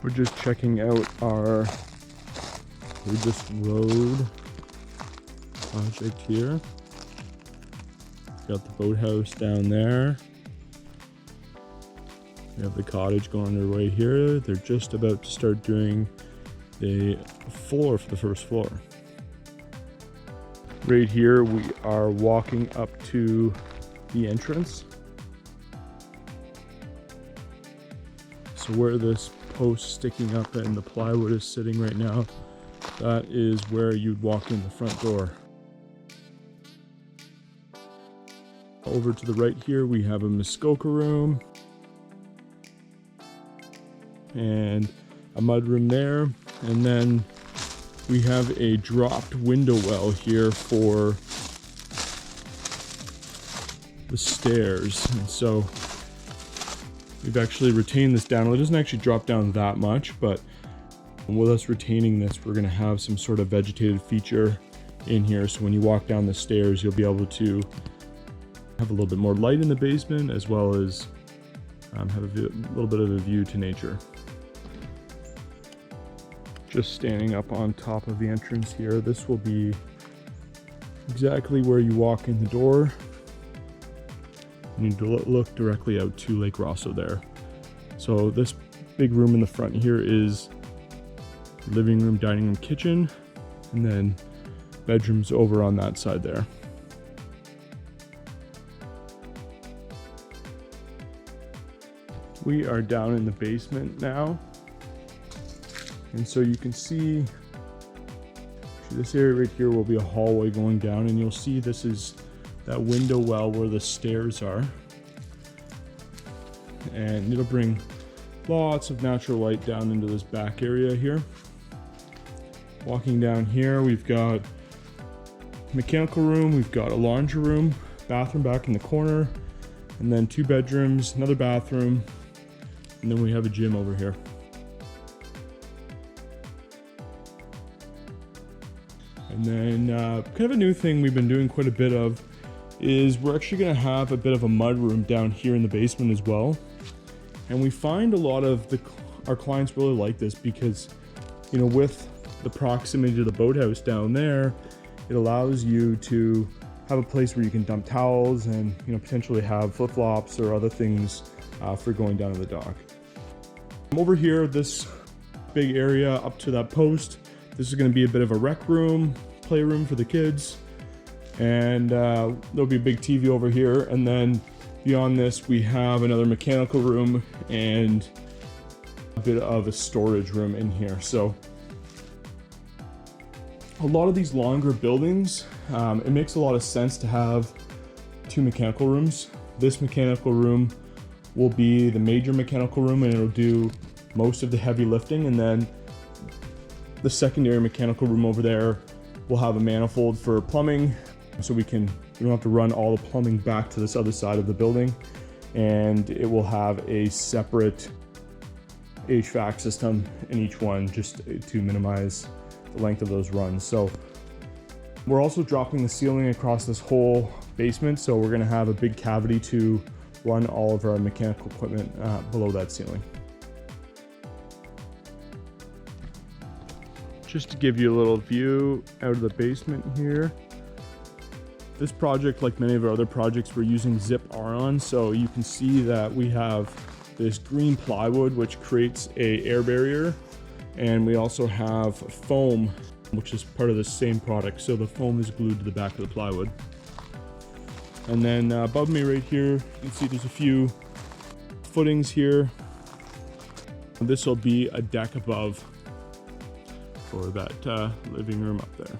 We're just checking out our this road project here. Got the boathouse down there. We have the cottage going underway here. They're just about to start doing the floor for the first floor. Right here we are walking up to the entrance. So where this post sticking up and the plywood is sitting right now, that is where you'd walk in the front door. Over to the right here we have a Muskoka room and a mudroom there, and then we have a dropped window well here for the stairs. And so we've actually retained this down. It doesn't actually drop down that much, but with us retaining this, we're going to have some sort of vegetated feature in here. So when you walk down the stairs, you'll be able to have a little bit more light in the basement, as well as have a little bit of a view to nature. Just standing up on top of the entrance here, this will be exactly where you walk in the door. You need to look directly out to Lake Rosseau there. So this big room in the front here is living room, dining room, kitchen, and then bedrooms over on that side there. We are down in the basement now. And so you can see this area right here will be a hallway going down, and you'll see this is that window well where the stairs are. And it'll bring lots of natural light down into this back area here. Walking down here, we've got mechanical room, we've got a laundry room, bathroom back in the corner, and then 2 bedrooms, another bathroom, and then we have a gym over here. And then kind of a new thing we've been doing quite a bit of is we're actually going to have a bit of a mudroom down here in the basement as well. And we find a lot of our clients really like this because, you know, with the proximity to the boathouse down there, it allows you to have a place where you can dump towels and, you know, potentially have flip-flops or other things for going down to the dock. Over here, this big area up to that post, this is going to be a bit of a rec room, playroom for the kids, and there'll be a big TV over here. And then beyond this, we have another mechanical room and a bit of a storage room in here. So a lot of these longer buildings, it makes a lot of sense to have 2 mechanical rooms. This mechanical room will be the major mechanical room, and it'll do most of the heavy lifting, and then the secondary mechanical room over there will have a manifold for plumbing, so we don't have to run all the plumbing back to this other side of the building, and it will have a separate HVAC system in each one just to minimize the length of those runs. So we're also dropping the ceiling across this whole basement, so we're going to have a big cavity to run all of our mechanical equipment below that ceiling. Just to give you a little view out of the basement here. This project, like many of our other projects, we're using zip iron, so you can see that we have this green plywood which creates a air barrier, and we also have foam which is part of the same product, so the foam is glued to the back of the plywood. And then above me right here, you can see there's a few footings here. This will be a deck above for that living room up there.